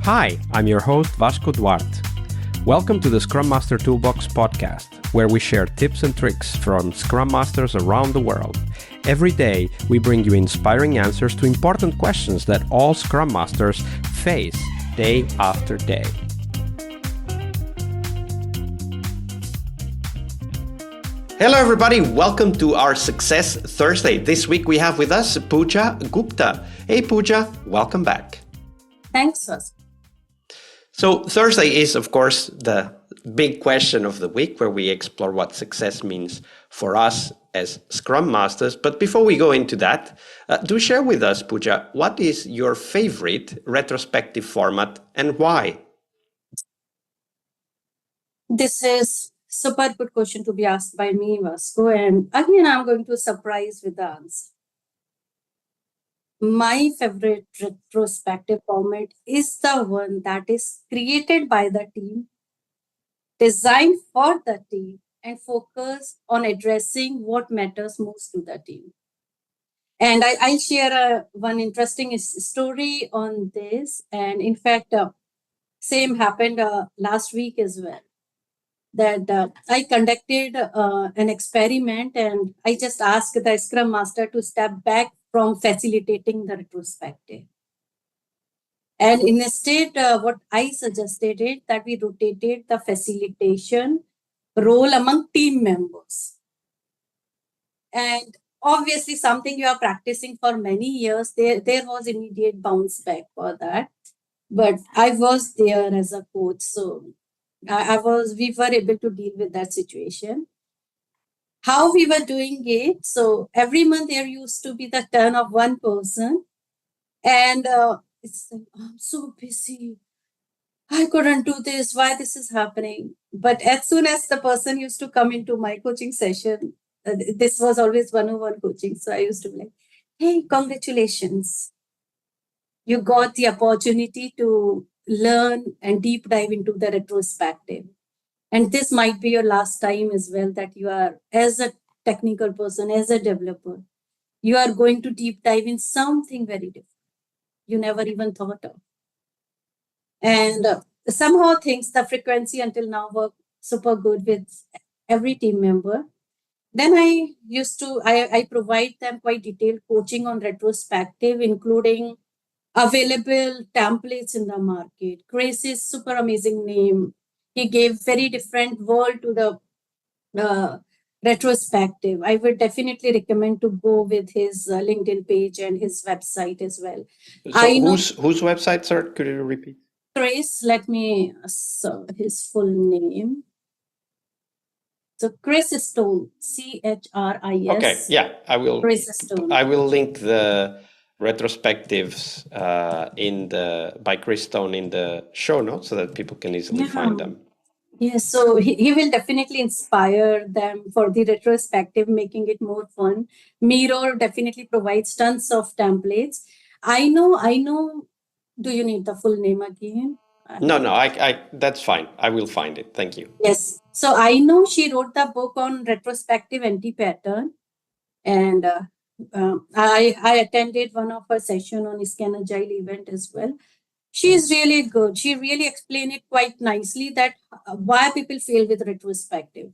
Hi, I'm your host Vasco Duarte. Welcome to the Scrum Master Toolbox podcast, where we share tips and tricks from Scrum Masters around the world. Every day, we bring you inspiring answers to important questions that all Scrum Masters face day after day. Hello everybody, welcome to our Success Thursday. This week we have with us Pooja Gupta. Hey Pooja, welcome back. Thanks, Vasco. So Thursday is, of course, the big question of the week where we explore what success means for us as Scrum Masters. But before we go into that, do share with us, Pooja, what is your favorite retrospective format and why? This is super good question to be asked by me, Vasco. And again, I'm going to surprise with the answer. My favorite retrospective format is the one that is created by the team, designed for the team, and focus on addressing what matters most to the team. And I'll share one interesting story on this. And in fact, same happened last week as well. That I conducted an experiment and I just asked the Scrum Master to step back from facilitating the retrospective. And instead, what I suggested is that we rotated the facilitation role among team members. And obviously, something you are practicing for many years, there was immediate bounce back for that. But I was there as a coach, so we were able to deal with that situation. How we were doing it, so every month there used to be the turn of one person, and it's like, I'm so busy, I couldn't do this, why this is happening? But as soon as the person used to come into my coaching session, this was always one-on-one coaching, so I used to be like, hey, congratulations, you got the opportunity to learn and deep dive into the retrospective. And this might be your last time as well that you are, as a technical person, as a developer, you are going to deep dive in something very different you never even thought of. And somehow things, the frequency until now work super good with every team member. Then I provide them quite detailed coaching on retrospective, including available templates in the market. Chris is super amazing name. He gave very different world to the retrospective. I would definitely recommend to go with his LinkedIn page and his website as well. So whose website, sir? Could you repeat? Chris, let me, his full name. So Chris Stone, CHRIS. Okay, yeah, I will. Chris Stone. I will link the retrospectives by Chris Stone in the show notes so that people can easily find them. Yes, so he will definitely inspire them for the retrospective, making it more fun. Miro definitely provides tons of templates. I know. Do you need the full name again? No, I that's fine. I will find it. Thank you. Yes. So I know she wrote the book on retrospective anti-pattern, and I attended one of her session on Scan Agile event as well. She is really good. She really explained it quite nicely that why people fail with retrospective.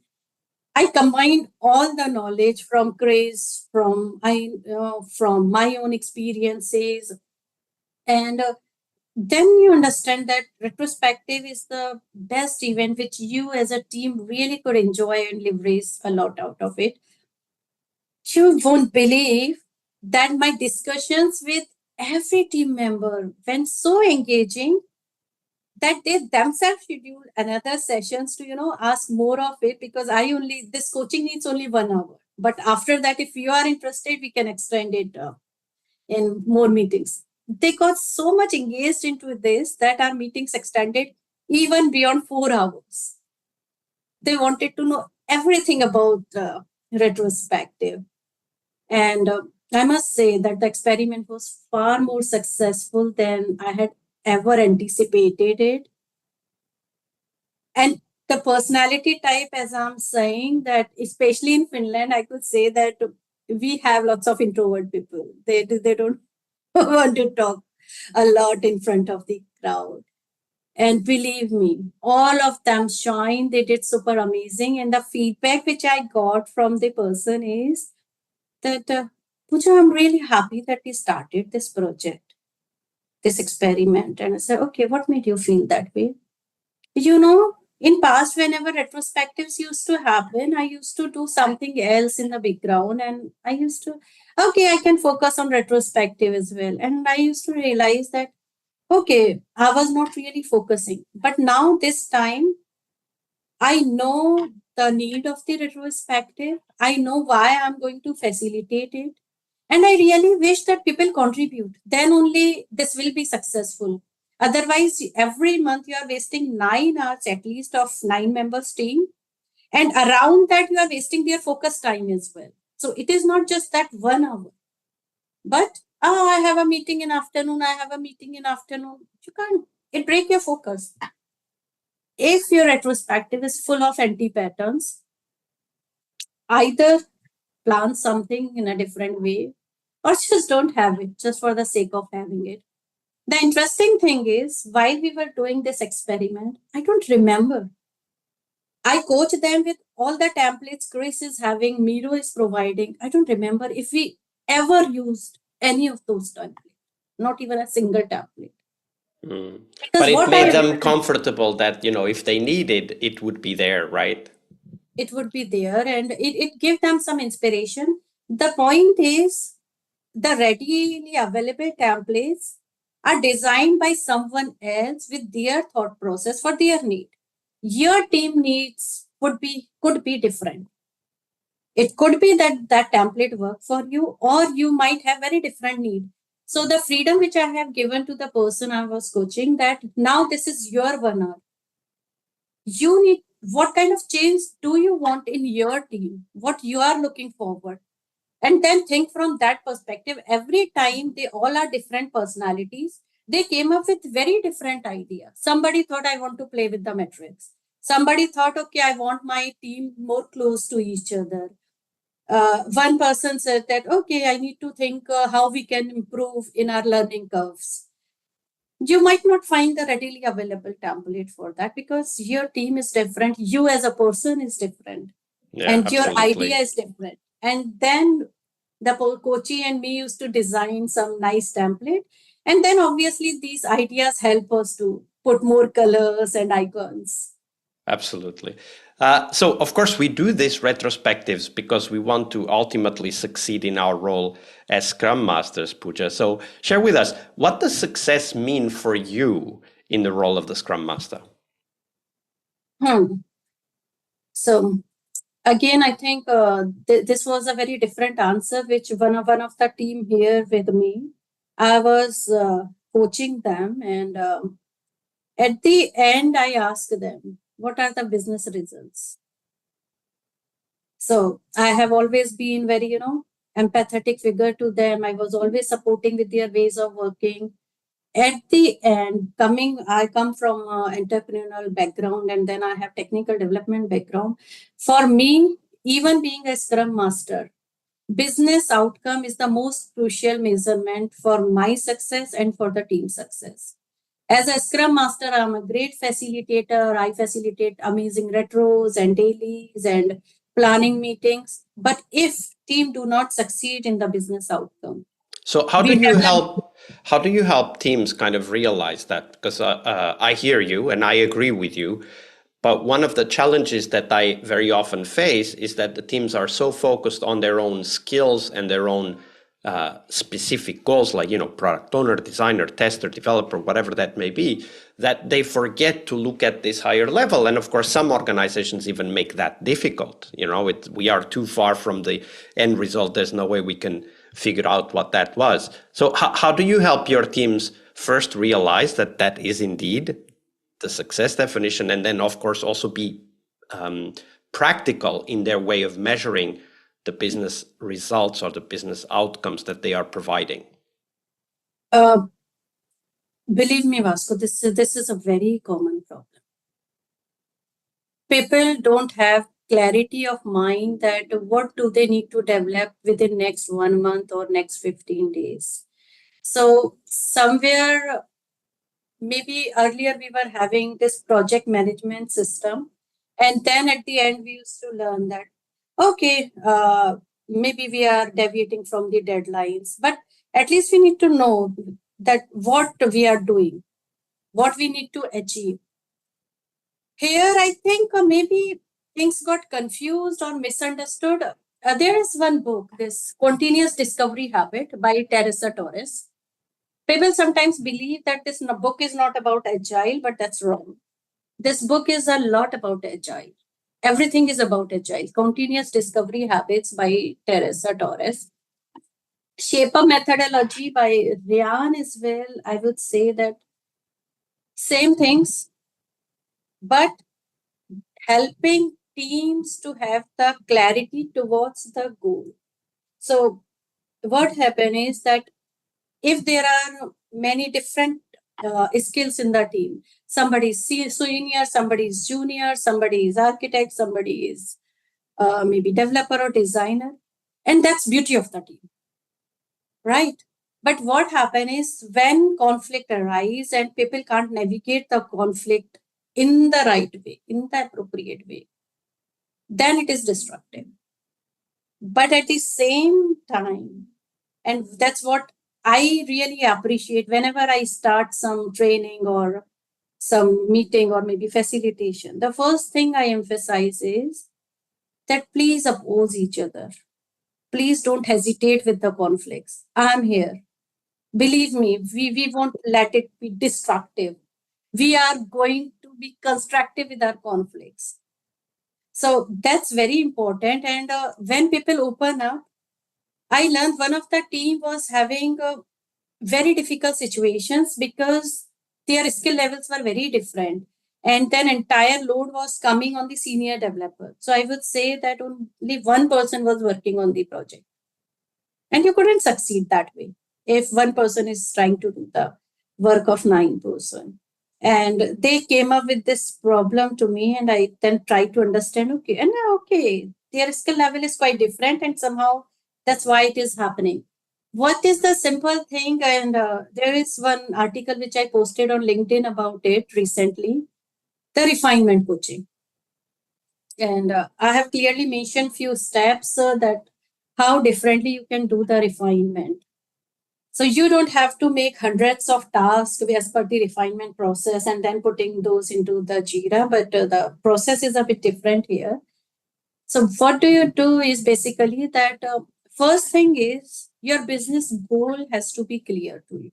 I combined all the knowledge from Chris, from my own experiences, and then you understand that retrospective is the best event which you as a team really could enjoy and leverage a lot out of it. You won't believe that my discussions with every team member went so engaging that they themselves scheduled another sessions to ask more of it, because this coaching needs only 1 hour, but after that, if you are interested, we can extend it in more meetings. They got so much engaged into this that our meetings extended even beyond 4 hours. They wanted to know everything about retrospective. And I must say that the experiment was far more successful than I had ever anticipated it. And the personality type, as I'm saying, that especially in Finland, I could say that we have lots of introvert people. They don't want to talk a lot in front of the crowd. And believe me, all of them shine. They did super amazing. And the feedback which I got from the person is that, Pooja, I'm really happy that we started this project, this experiment. And I said, okay, what made you feel that way? You know, in past, whenever retrospectives used to happen, I used to do something else in the background, and I used to, okay, I can focus on retrospective as well. And I used to realize that, okay, I was not really focusing. But now this time, I know the need of the retrospective. I know why I'm going to facilitate it. And I really wish that people contribute. Then only this will be successful. Otherwise, every month you are wasting 9 hours at least of 9 members team. And around that, you are wasting their focus time as well. So it is not just that 1 hour. But I have a meeting in afternoon. I have a meeting in afternoon. You can't. It break your focus. If your retrospective is full of anti-patterns, either plan something in a different way or just don't have it just for the sake of having it. The interesting thing is, while we were doing this experiment, I don't remember. I coach them with all the templates Chris is having, Miro is providing. I don't remember if we ever used any of those templates, not even a single template. Mm. Because But it what made I them comfortable that, if they needed, it would be there, right? it would be there and it gave them some inspiration. The point is the readily available templates are designed by someone else with their thought process for their need. Your team needs could be different. It could be that that template work for you, or you might have very different need. So the freedom which I have given to the person I was coaching, that now this is your 1 hour. You need, what kind of change do you want in your team? What you are looking forward? And then think from that perspective. Every time they all are different personalities, they came up with very different ideas. Somebody thought, I want to play with the metrics. Somebody thought, okay, I want my team more close to each other. One person said that, okay, I need to think how we can improve in our learning curves. You might not find the readily available template for that because your team is different. You as a person is different. Yeah, And your absolutely. idea is different. And then the coachee and me used to design some nice template. And then obviously these ideas help us to put more colors and icons. Absolutely. So, of course, we do these retrospectives because we want to ultimately succeed in our role as Scrum Masters, Pooja. So, share with us, what does success mean for you in the role of the Scrum Master? So, again, I think this was a very different answer, which one of the team here with me, I was coaching them, and at the end, I asked them, "What are the business results?" So I have always been very, empathetic figure to them. I was always supporting with their ways of working. At the end, I come from entrepreneurial background, and then I have technical development background. For me, even being a Scrum Master, business outcome is the most crucial measurement for my success and for the team success. As a Scrum Master, I'm a great facilitator. I facilitate amazing retros and dailies and planning meetings. But if team do not succeed in the business outcome, so how do you help teams kind of realize that? Because I hear you and I agree with you. But one of the challenges that I very often face is that the teams are so focused on their own skills and their own specific goals, like, product owner, designer, tester, developer, whatever that may be, that they forget to look at this higher level. And of course, some organizations even make that difficult. We are too far from the end result. There's no way we can figure out what that was. So how do you help your teams first realize that that is indeed the success definition, and then of course also be practical in their way of measuring the business results or the business outcomes that they are providing? Believe me, Vasco, this is a very common problem. People don't have clarity of mind that what do they need to develop within next 1 month or next 15 days. So somewhere maybe earlier we were having this project management system, and then at the end we used to learn that, okay, maybe we are deviating from the deadlines, but at least we need to know that what we are doing, what we need to achieve. Here, I think maybe things got confused or misunderstood. There is one book, this Continuous Discovery Habit by Teresa Torres. People sometimes believe that this book is not about agile, but that's wrong. This book is a lot about agile. Everything is about agile. Continuous Discovery Habits by Teresa Torres. Shaper Methodology by Ryan as well. I would say that same things, but helping teams to have the clarity towards the goal. So what happen is that if there are many different skills in the team, somebody is senior, somebody is junior, somebody is architect, somebody is maybe developer or designer, and that's beauty of the team, right? But what happens is when conflict arises and people can't navigate the conflict in the right way, in the appropriate way, then it is destructive. But at the same time, and that's what I really appreciate whenever I start some training or some meeting or maybe facilitation, the first thing I emphasize is that please oppose each other. Please don't hesitate with the conflicts. I'm here. Believe me, we won't let it be destructive. We are going to be constructive with our conflicts. So that's very important. And when people open up, I learned one of the team was having very difficult situations because their skill levels were very different. And then entire load was coming on the senior developer. So I would say that only one person was working on the project. And you couldn't succeed that way if one person is trying to do the work of 9 person. And they came up with this problem to me, and I then tried to understand, okay, and okay, their skill level is quite different, and somehow that's why it is happening. What is the simple thing? And there is one article which I posted on LinkedIn about it recently, the refinement coaching. And I have clearly mentioned few steps that how differently you can do the refinement. So you don't have to make hundreds of tasks as per the refinement process and then putting those into the Jira, but the process is a bit different here. So what do you do is basically that first thing is your business goal has to be clear to you.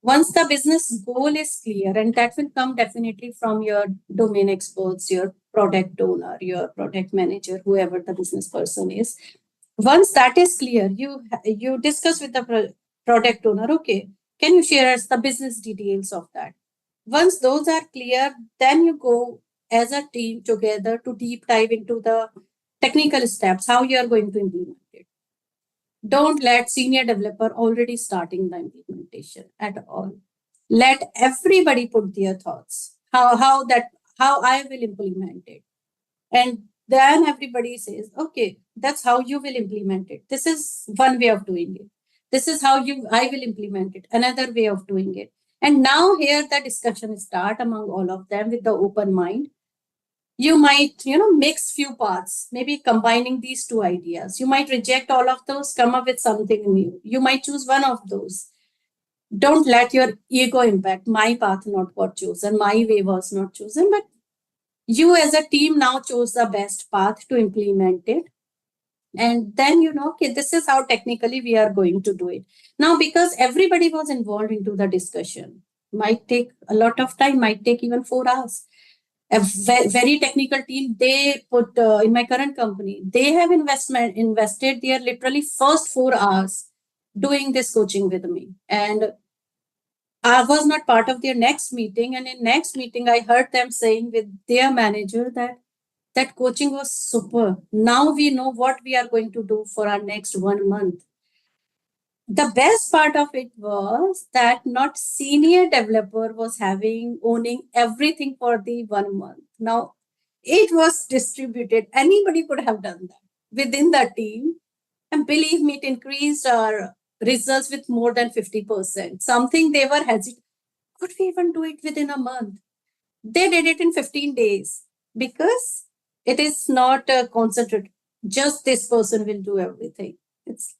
Once the business goal is clear, and that will come definitely from your domain experts, your product owner, your product manager, whoever the business person is. Once that is clear, you discuss with the product owner, okay, can you share us the business details of that? Once those are clear, then you go as a team together to deep dive into the technical steps, how you are going to implement it. Don't let senior developer already starting the implementation at all. Let everybody put their thoughts, how I will implement it. And then everybody says, okay, that's how you will implement it. This is one way of doing it. This is how I will implement it. Another way of doing it. And now here the discussion start among all of them with the open mind. You might, mix few parts, maybe combining these two ideas. You might reject all of those, come up with something new. You might choose one of those. Don't let your ego impact. My path not got chosen. My way was not chosen, but you as a team now chose the best path to implement it. And then okay, this is how technically we are going to do it. Now, because everybody was involved into the discussion, might take a lot of time, might take even 4 hours. A very technical team, they put in my current company, they have invested their literally first 4 hours doing this coaching with me. And I was not part of their next meeting. And in next meeting, I heard them saying with their manager that coaching was super. Now we know what we are going to do for our next 1 month. The best part of it was that not senior developer was owning everything for the 1 month. Now it was distributed. Anybody could have done that within the team. And believe me, it increased our results with more than 50%. Something they were hesitant. could we even do it within a month? They did it in 15 days because it is not a concentrated, just this person will do everything. It's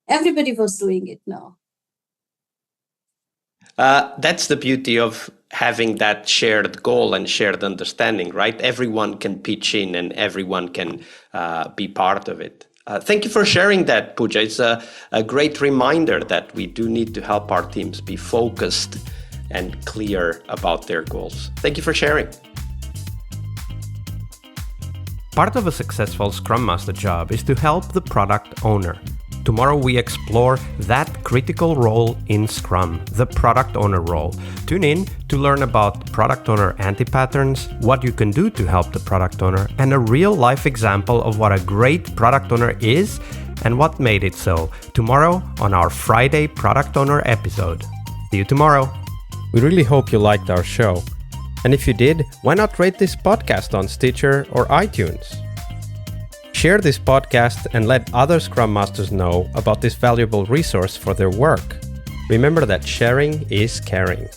everybody was doing it now. That's the beauty of having that shared goal and shared understanding, right? Everyone can pitch in and everyone can be part of it. Thank you for sharing that, Pooja. It's a great reminder that we do need to help our teams be focused and clear about their goals. Thank you for sharing. Part of a successful Scrum Master job is to help the product owner. Tomorrow we explore that critical role in Scrum, the product owner role. Tune in to learn about product owner anti-patterns, what you can do to help the product owner, and a real-life example of what a great product owner is and what made it so. Tomorrow on our Friday Product Owner episode. See you tomorrow. We really hope you liked our show. And if you did, why not rate this podcast on Stitcher or iTunes? Share this podcast and let other Scrum Masters know about this valuable resource for their work. Remember that sharing is caring.